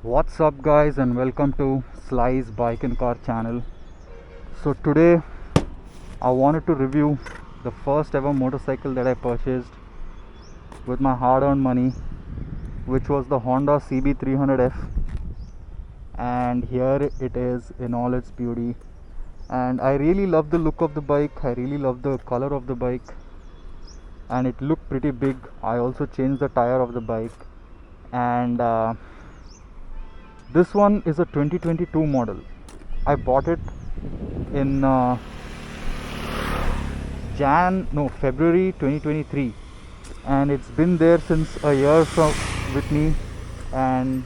What's up guys, and welcome to Sly's Bike and Car channel. So today I wanted to review the first ever motorcycle that I purchased with my hard earned money, which was the Honda CB300F, and here it is in all its beauty. And I really love the look of the bike, I really love the color of the bike, and it looked pretty big. I also changed the tire of the bike, and this one is a 2022 model. I bought it in February 2023, and it's been there since a year with me, and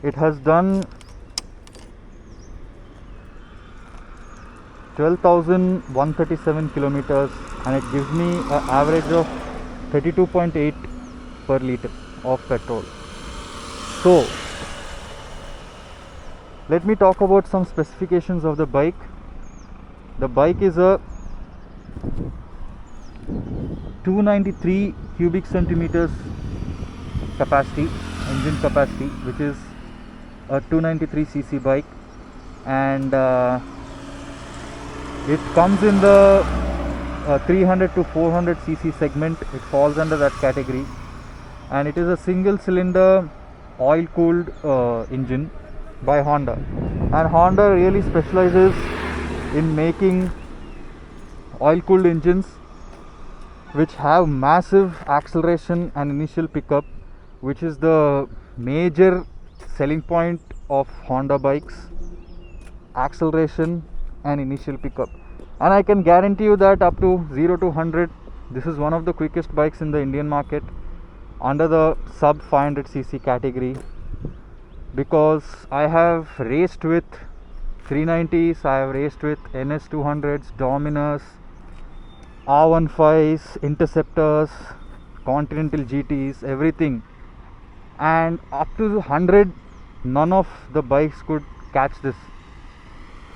it has done 12,137 kilometers, and it gives me an average of 32.8 per liter of petrol. So let me talk about some specifications of the bike. The bike is a 293 cubic centimeters capacity, engine capacity, which is a 293cc bike, and it comes in the 300 to 400cc segment. It falls under that category, and it is a single cylinder oil cooled engine by Honda. And Honda really specializes in making oil cooled engines which have massive acceleration and initial pickup, which is the major selling point of Honda bikes: acceleration and initial pickup. And I can guarantee you that up to 0 to 100, this is one of the quickest bikes in the Indian market under the sub 500cc category, because I have raced with 390s, I have raced with NS200s, Dominers, R15s, Interceptors, Continental GTs, everything, and up to 100, none of the bikes could catch this.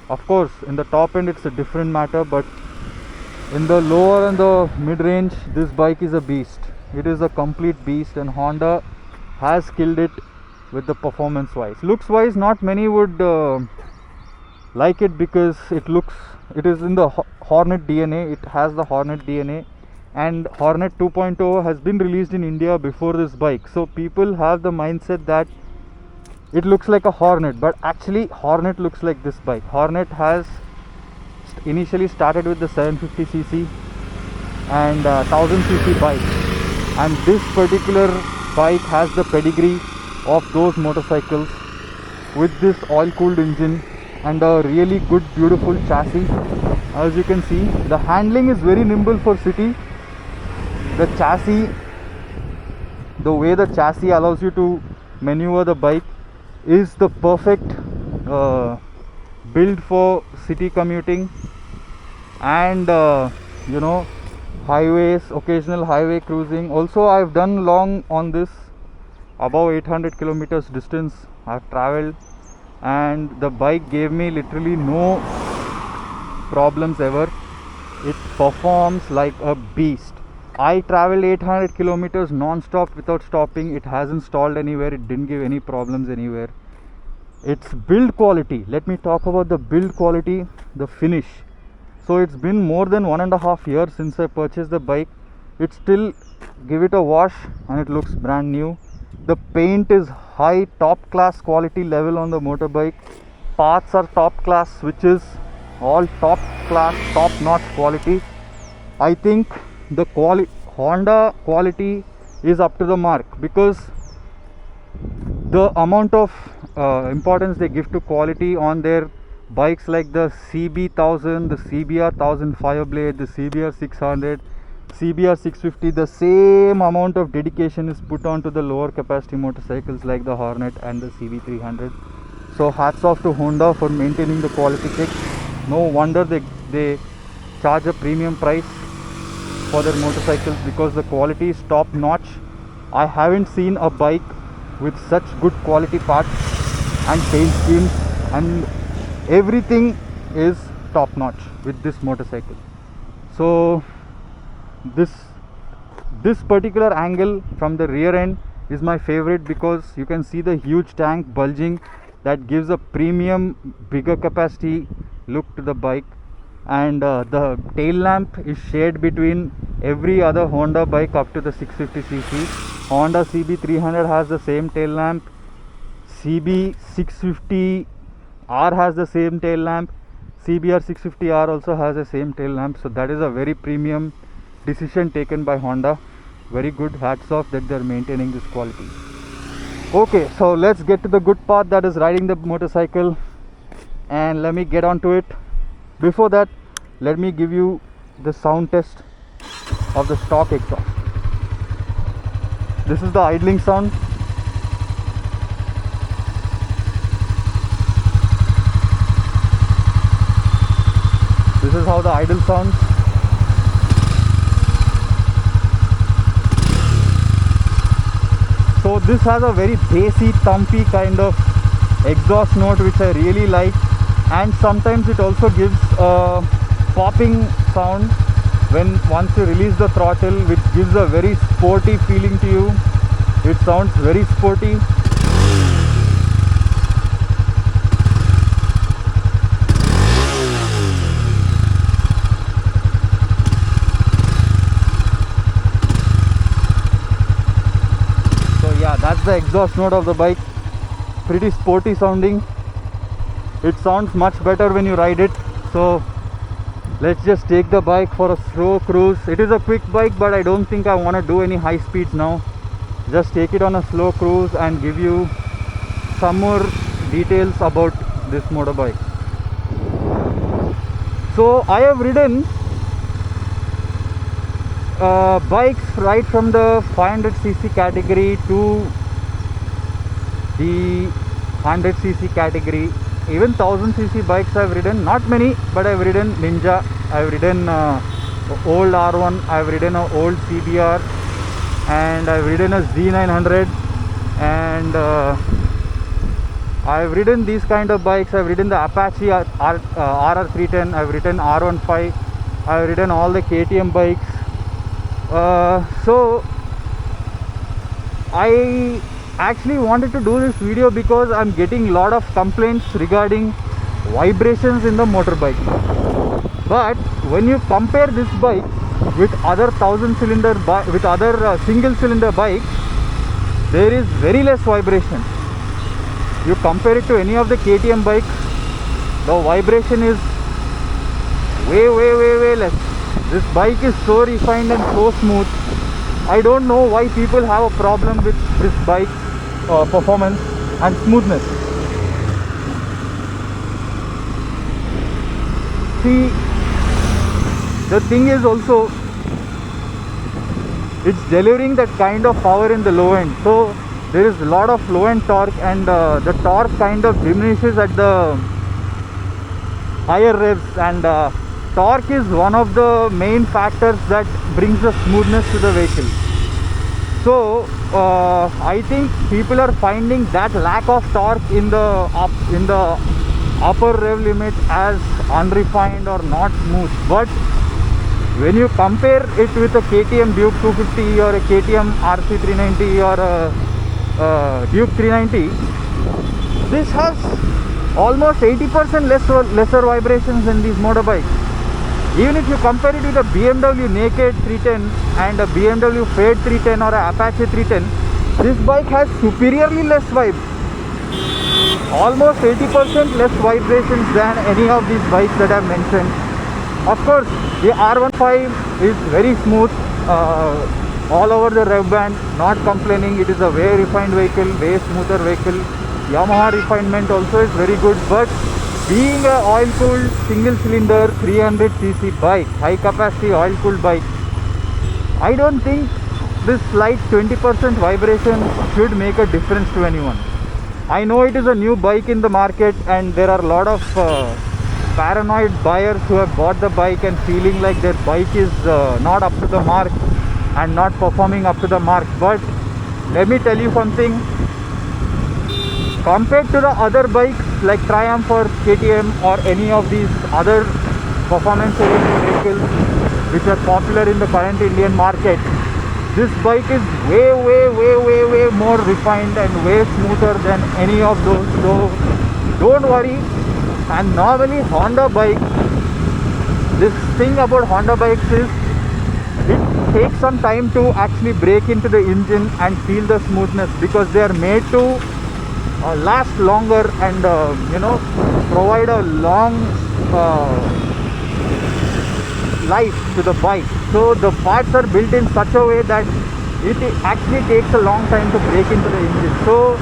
Of course, in the top end it's a different matter, but in the lower and the mid range, this bike is a beast. It is a complete beast, and Honda has killed it with the performance wise. Looks wise, not many would like it, because it is in the Hornet DNA. It has the Hornet DNA, and Hornet 2.0 has been released in India before this bike. So people have the mindset that it looks like a Hornet, but actually Hornet looks like this bike. Hornet has initially started with the 750cc and 1000cc bike, and this particular bike has the pedigree of those motorcycles, with this oil cooled engine and a really good beautiful chassis. As you can see, the handling is very nimble for city. The chassis, the way the chassis allows you to maneuver the bike, is the perfect build for city commuting and highways, occasional highway cruising. Also, I've done long on this, above 800 kilometers distance I've traveled, and the bike gave me literally no problems ever. It performs like a beast. I traveled 800 kilometers non-stop without stopping. It hasn't stalled anywhere, it didn't give any problems anywhere. Its build quality, let me talk about the build quality, the finish. So it's been more than 1.5 years since I purchased the bike. It still, give it a wash and it looks brand new. The paint is high, top class quality level on the motorbike. Parts are top class, switches all top class, top notch quality. I think the Honda quality is up to the mark, because the amount of importance they give to quality on their bikes, like the CB1000, the CBR 1000 Fireblade, the CBR 600, CBR 650, the same amount of dedication is put on to the lower capacity motorcycles like the Hornet and the CB300. So hats off to Honda for maintaining the quality check. No wonder they charge a premium price for their motorcycles, because the quality is top notch. I haven't seen a bike with such good quality parts and paint schemes, and everything is top notch with this motorcycle. So this particular angle from the rear end is my favorite because you can see the huge tank bulging that gives a premium bigger capacity look to the bike, and the tail lamp is shared between every other Honda bike up to the 650cc. Honda CB300 has the same tail lamp, CB650R has the same tail lamp, CBR 650R also has the same tail lamp. So that is a very premium decision taken by Honda. Very good, hats off that they are maintaining this quality. Okay, so let's get to the good part, that is riding the motorcycle, and let me get on to it. Before that, let me give you the sound test of the stock exhaust. This is the idling sound. This is how the idle sounds. So this has a very bassy, thumpy kind of exhaust note which I really like, and sometimes it also gives a popping sound when once you release the throttle, which gives a very sporty feeling to you. It sounds very sporty. Yeah, that's the exhaust note of the bike. Pretty sporty sounding. It sounds much better when you ride it. So let's just take the bike for a slow cruise. It is a quick bike, but I don't think I want to do any high speeds now. Just take it on a slow cruise and give you some more details about this motorbike. So I have ridden bikes right from the 500cc category to the 100cc category. Even 1000cc bikes I've ridden, not many, but I've ridden Ninja, I've ridden old R1, I've ridden an old CBR, and I've ridden a Z900, and I've ridden these kind of bikes. I've ridden the Apache RR310, I've ridden R15, I've ridden all the KTM bikes. So I actually wanted to do this video because I'm getting a lot of complaints regarding vibrations in the motorbike. But when you compare this bike with other 1000 cylinder with other single cylinder bikes, there is very less vibration. You compare it to any of the KTM bikes, the vibration is way less. This bike is so refined and so smooth. I don't know why people have a problem with this bike performance and smoothness. See, the thing is also, it's delivering that kind of power in the low end. So there is a lot of low end torque, and the torque kind of diminishes at the higher revs, and torque is one of the main factors that brings the smoothness to the vehicle. So I think people are finding that lack of torque in the upper rev limit as unrefined or not smooth. But when you compare it with a KTM Duke 250 or a KTM RC390 or a Duke 390, this has almost 80% lesser vibrations than these motorbikes. Even if you compare it with a BMW Naked 310 and a BMW Fade 310 or a Apache 310, this bike has superiorly less vibe. Almost 80% less vibrations than any of these bikes that I've mentioned. Of course, the R15 is very smooth, all over the rev band, not complaining. It is a very refined vehicle, way smoother vehicle. Yamaha refinement also is very good, but being a oil-cooled single-cylinder 300cc bike, high-capacity oil-cooled bike, I don't think this slight 20% vibration should make a difference to anyone. I know it is a new bike in the market, and there are a lot of paranoid buyers who have bought the bike and feeling like their bike is not up to the mark and not performing up to the mark. But let me tell you something. Compared to the other bikes like Triumph or KTM or any of these other performance oriented vehicles which are popular in the current Indian market, This bike is way more refined and way smoother than any of those. So don't worry. And normally Honda bike, this thing about Honda bikes is it takes some time to actually break into the engine and feel the smoothness, because they are made to last longer and provide a long life to the bike. So the parts are built in such a way that it actually takes a long time to break into the engine. So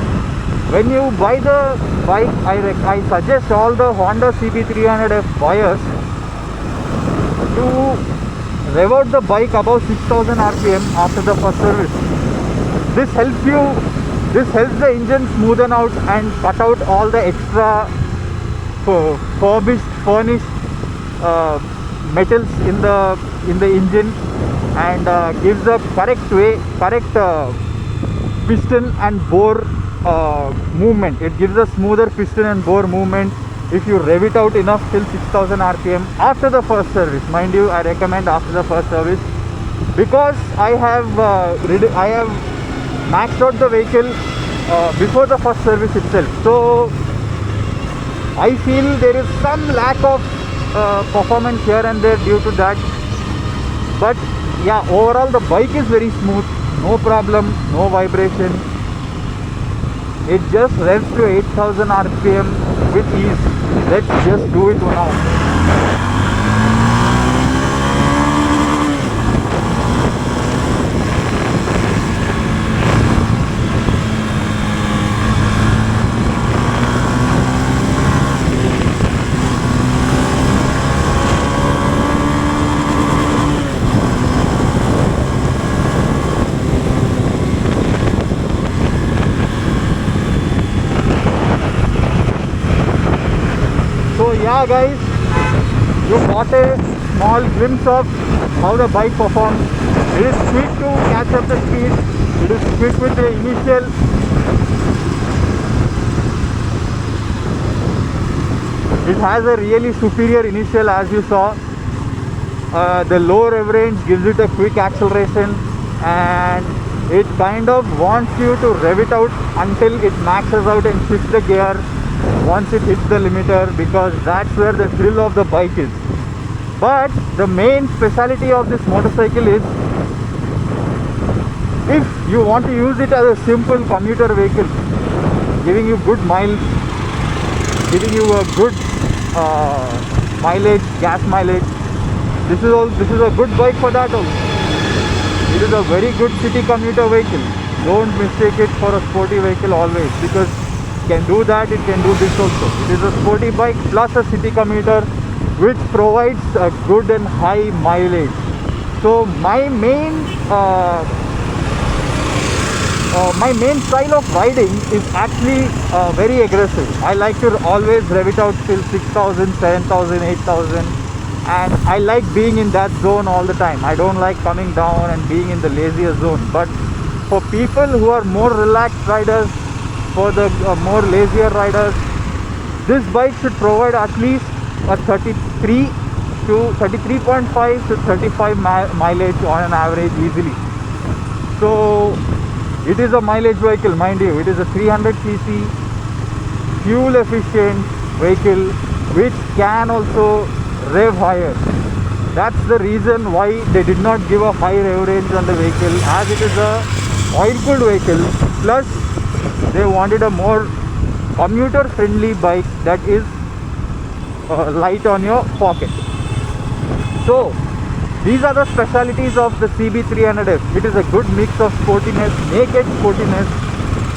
when you buy the bike, I suggest all the Honda CB300F buyers to rev out the bike above 6000 rpm after the first service. This helps the engine smoothen out and cut out all the extra furnished metals in the engine, and gives a correct piston and bore movement. It gives a smoother piston and bore movement if you rev it out enough till 6000 rpm after the first service. Mind you, I recommend after the first service, because I have maxed out the vehicle before the first service itself. So I feel there is some lack of performance here and there due to that. But yeah, overall the bike is very smooth, no problem, no vibration. It just revs to 8000 rpm with ease. Let's just do it now. So yeah guys, you got a small glimpse of how the bike performs. It is quick to catch up the speed. It is quick with the initial. It has a really superior initial, as you saw. The low rev range gives it a quick acceleration, and it kind of wants you to rev it out until it maxes out and shifts the gear once it hits the limiter, because that's where the thrill of the bike is. But the main speciality of this motorcycle is, if you want to use it as a simple commuter vehicle, giving you good miles, giving you a good mileage, gas mileage, this is a good bike for that also. It is a very good city commuter vehicle. Don't mistake it for a sporty vehicle always, because it can do that, it can do this also. It is a sporty bike plus a city commuter, which provides a good and high mileage. So my main style of riding is actually very aggressive. I like to always rev it out till 6000, 7000, 8000, and I like being in that zone all the time. I don't like coming down and being in the lazier zone. But for people who are more relaxed riders, for the more lazier riders, this bike should provide at least a 33.5 to 35 mileage on an average easily. So it is a mileage vehicle, mind you. It is a 300cc fuel efficient vehicle which can also rev higher. That's the reason why they did not give a high rev range on the vehicle, as it is a oil cooled vehicle, plus they wanted a more commuter friendly bike that is light on your pocket. So these are the specialities of the CB300F. It is a good mix of sportiness, naked sportiness,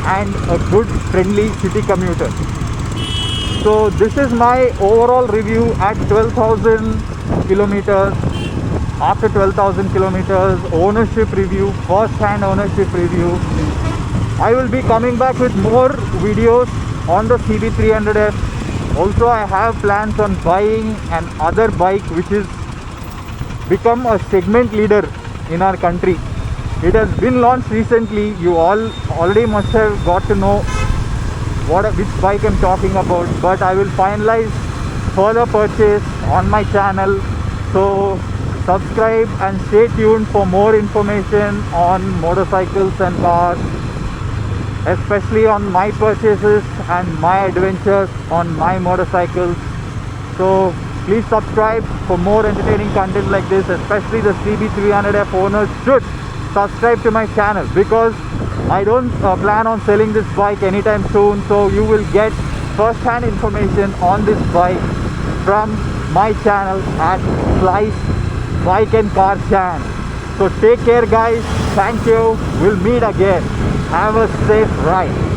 and a good friendly city commuter. So this is my overall review at 12,000 kilometers. After 12,000 kilometers, ownership review, first hand ownership review. I will be coming back with more videos on the CB300F. Also, I have plans on buying another bike which is become a segment leader in our country. It has been launched recently. You all already must have got to know which bike I'm talking about, but I will finalize further purchase on my channel. So subscribe and stay tuned for more information on motorcycles and cars, especially on my purchases and my adventures on my motorcycles. So please subscribe for more entertaining content like this, especially the CB300F owners should subscribe to my channel, because I don't plan on selling this bike anytime soon. So you will get first-hand information on this bike from my channel at Slice Bike and Car Channel. So take care guys, thank you, we'll meet again, have a safe ride.